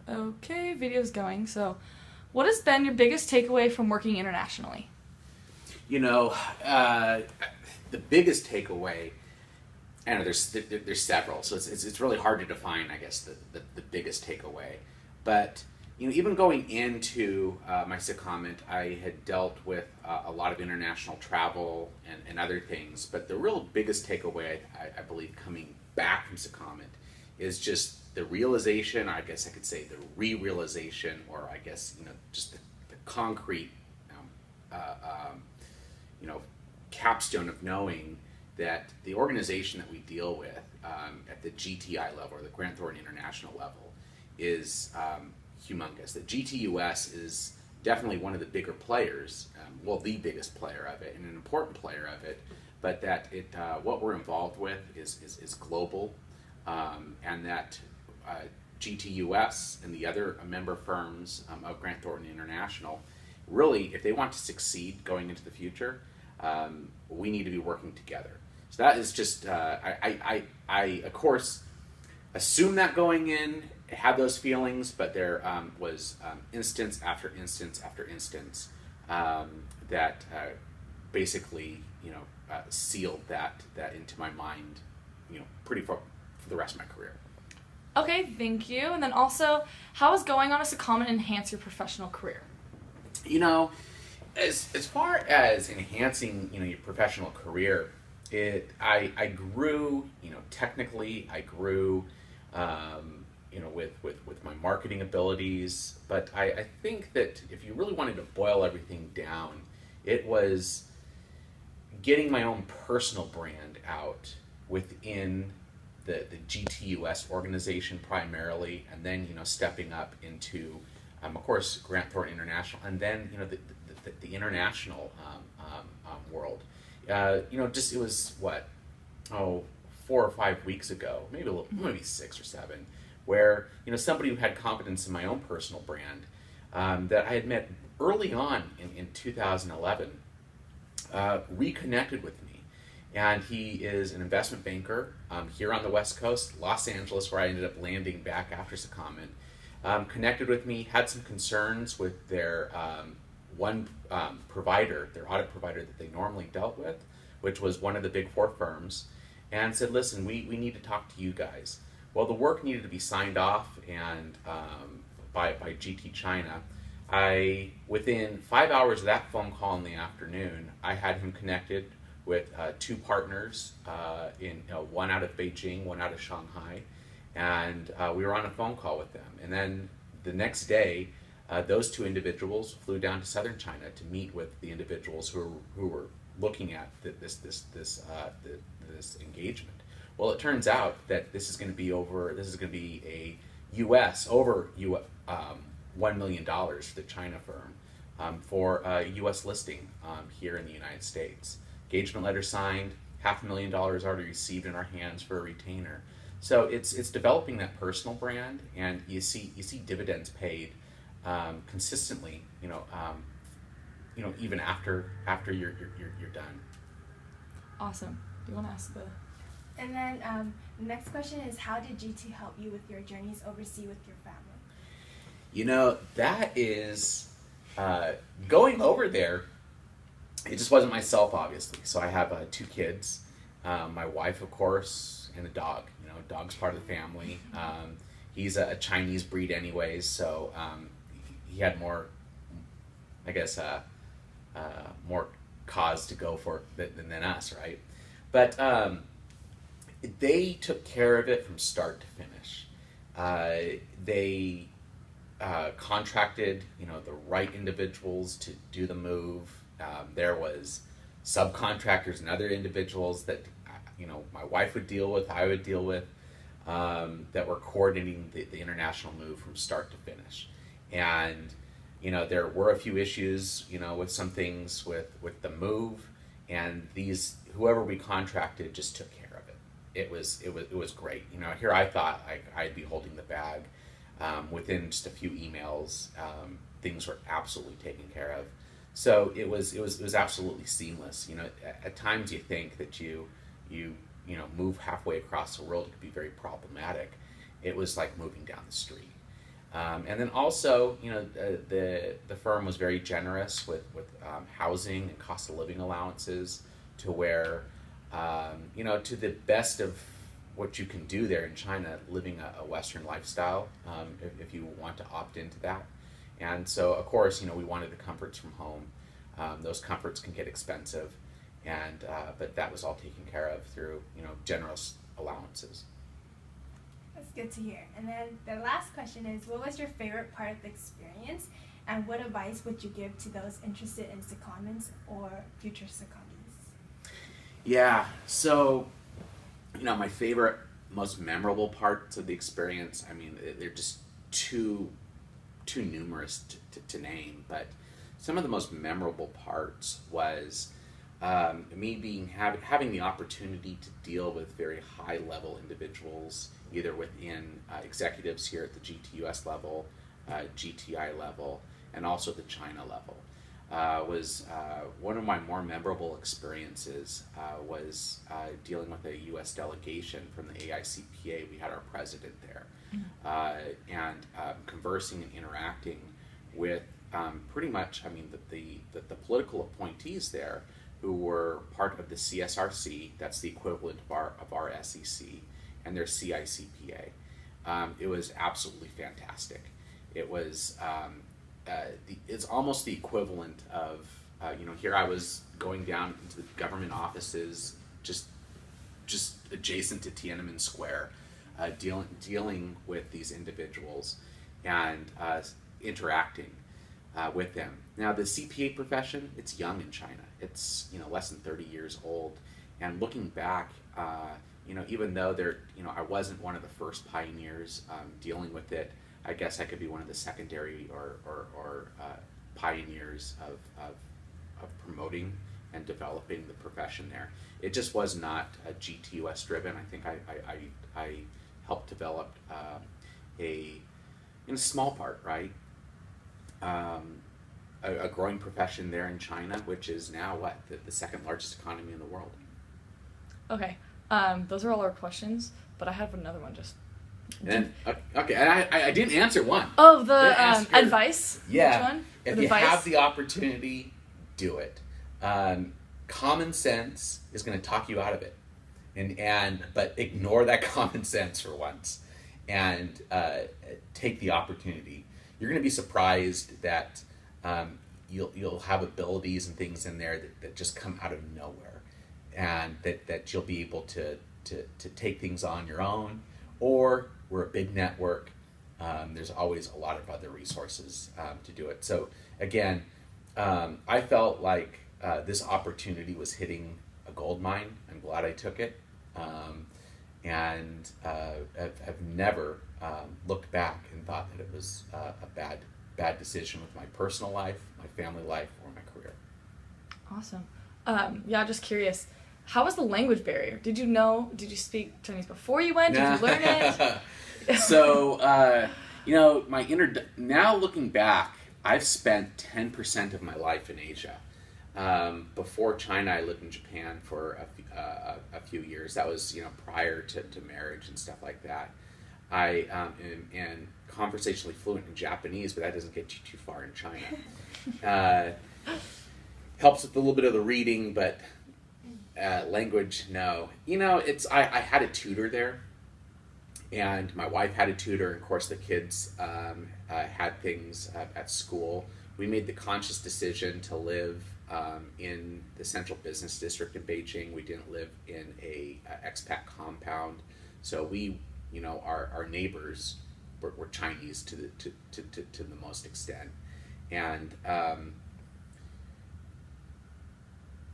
Okay, video's going. So, what has been your biggest takeaway from working internationally? You know, uh, the biggest takeaway, I know there's several, so it's really hard to define, I guess, the biggest takeaway. But even going into my secondment, I had dealt with a lot of international travel and other things. But the real biggest takeaway, I believe, coming back from secondment is just the realization, I guess I could say the re-realization, or I guess just the concrete um, uh, um, you know, capstone of knowing that the organization that we deal with at the GTI level, or the Grant Thornton International level, is humongous. The GTUS is definitely one of the bigger players, well, the biggest player of it, and an important player of it, but that what we're involved with is global, and that GTUS and the other member firms of Grant Thornton International, really, if they want to succeed going into the future, we need to be working together. So that is just, I of course, assume that going in, had those feelings, but there was instance after instance after instance that basically, sealed that into my mind, pretty for the rest of my career. Okay, thank you. And then also, how is going on a secondment enhance your professional career? You know, as far as enhancing your professional career, I grew, technically I grew, with my marketing abilities. But I think that if you really wanted to boil everything down, it was getting my own personal brand out within the GTUS organization primarily, and then stepping up into, of course, Grant Thornton International, and then the international world. Just it was what, 4 or 5 weeks ago, maybe 6 or 7, where somebody who had confidence in my own personal brand, that I had met early on in 2011, reconnected with me. And he is an investment banker here on the West Coast, Los Angeles, where I ended up landing back after secondment. Connected with me, had some concerns with their one provider, their audit provider that they normally dealt with, which was one of the big four firms, and said, listen, we need to talk to you guys. Well, the work needed to be signed off and by GT China. Within 5 hours of that phone call in the afternoon, I had him connected with two partners, one out of Beijing, one out of Shanghai, and we were on a phone call with them. And then the next day, those two individuals flew down to southern China to meet with the individuals who were looking at this engagement. Well, it turns out that this is going to be a U.S. over $1 million for the China firm for a U.S. listing here in the United States. Engagement letter signed, $500,000 already received in our hands for a retainer. So it's developing that personal brand, and you see dividends paid consistently. Even after you're done. Awesome. Do you want to ask the? And then the next question is, how did GT help you with your journeys overseas with your family? That is going over there. It just wasn't myself, obviously. So I have 2 kids, my wife, of course, and a dog. Dog's part of the family. He's a Chinese breed anyways, so he had more, I guess, more cause to go for it than us, right? But they took care of it from start to finish. They contracted, the right individuals to do the move. There was subcontractors and other individuals that my wife would deal with, I would deal with, that were coordinating the international move from start to finish. And there were a few issues, with some things with the move, and whoever we contracted just took care of it. It was great. Here I thought I'd be holding the bag. Within just a few emails, things were absolutely taken care of. So it was absolutely seamless. At times you think that you move halfway across the world, it could be very problematic. It was like moving down the street. And then also, the firm was very generous with housing and cost of living allowances to where, to the best of what you can do there in China, living a Western lifestyle, if you want to opt into that. And so, of course, we wanted the comforts from home. Those comforts can get expensive, but that was all taken care of through, generous allowances. That's good to hear. And then the last question is, what was your favorite part of the experience, and what advice would you give to those interested in secondments or future secondees? Yeah, so, my favorite, most memorable parts of the experience, I mean, they're just too numerous to name, but some of the most memorable parts was me having the opportunity to deal with very high level individuals, either within executives here at the GTUS level, GTI level, and also the China level. Was one of my more memorable experiences was dealing with a U.S. delegation from the AICPA. We had our president there, and conversing and interacting with pretty much, the political appointees there, who were part of the CSRC, that's the equivalent of our SEC, and their CICPA. It was absolutely fantastic. It was it's almost the equivalent of here I was going down into the government offices just adjacent to Tiananmen Square, dealing with these individuals and interacting with them. Now, the CPA profession, it's young in China. It's less than 30 years old, and looking back, even though I wasn't one of the first pioneers dealing with it, I guess I could be one of the secondary or pioneers of promoting and developing the profession there. It just was not GTUS driven. I think I helped develop in a small part, right? A growing profession there in China, which is now the second largest economy in the world. Okay, those are all our questions, but I have another one just. And okay, I didn't answer one. Oh, the advice. Yeah, Which one? If you have the opportunity, do it. Common sense is going to talk you out of it, but ignore that common sense for once, and take the opportunity. You're going to be surprised that you'll have abilities and things in there that just come out of nowhere, and that you'll be able to take things on your own, or we're a big network. There's always a lot of other resources to do it. So again, I felt like this opportunity was hitting a gold mine. I'm glad I took it, and have never looked back and thought that it was a bad decision with my personal life, my family life, or my career. Awesome. Just curious. How was the language barrier? Did you speak Chinese before you went? Did you learn it? So, now looking back, I've spent 10% of my life in Asia. Before China, I lived in Japan for a few years. That was, prior to marriage and stuff like that. I am conversationally fluent in Japanese, but that doesn't get you too far in China. Helps with a little bit of the reading, but language, no. I had a tutor there, and my wife had a tutor, and of course the kids had things at school. We made the conscious decision to live in the central business district in Beijing. We didn't live in a expat compound, so we, our neighbors were Chinese to the most extent, and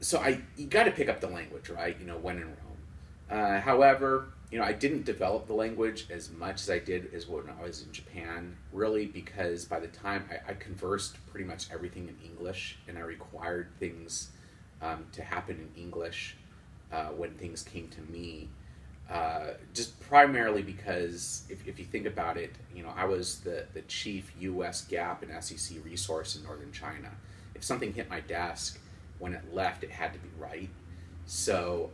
so you got to pick up the language, right? When in Rome. However, I didn't develop the language as much as I did as when I was in Japan, really because by the time I conversed pretty much everything in English, and I required things to happen in English when things came to me, just primarily because if you think about it, I was the chief U.S. GAAP and SEC resource in Northern China. If something hit my desk, when it left, it had to be right. So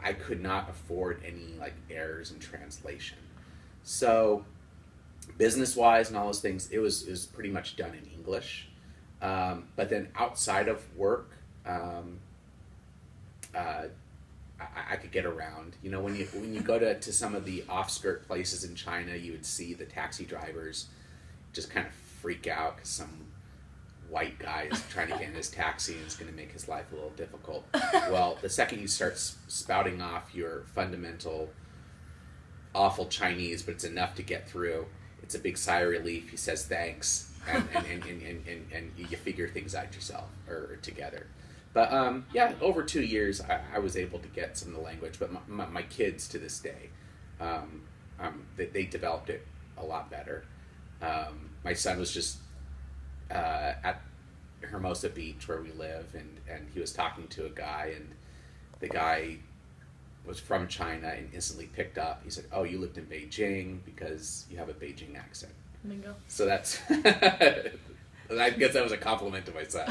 I could not afford any errors in translation. So business wise and all those things, it was pretty much done in English. But then outside of work, I could get around. You know, when you go to some of the off-skirt places in China, you would see the taxi drivers just kind of freak out because some white guy is trying to get in his taxi and it's going to make his life a little difficult. Well, the second you start spouting off your fundamental awful Chinese, but it's enough to get through, it's a big sigh of relief. He says thanks, and you figure things out yourself or together. But yeah, over 2 years, I was able to get some of the language. But my kids, to this day, they developed it a lot better. My son was just at Hermosa Beach, where we live, and he was talking to a guy, and the guy was from China and instantly picked up. He said, "Oh, you lived in Beijing because you have a Beijing accent." Bingo. So that's, I guess that was a compliment to my son.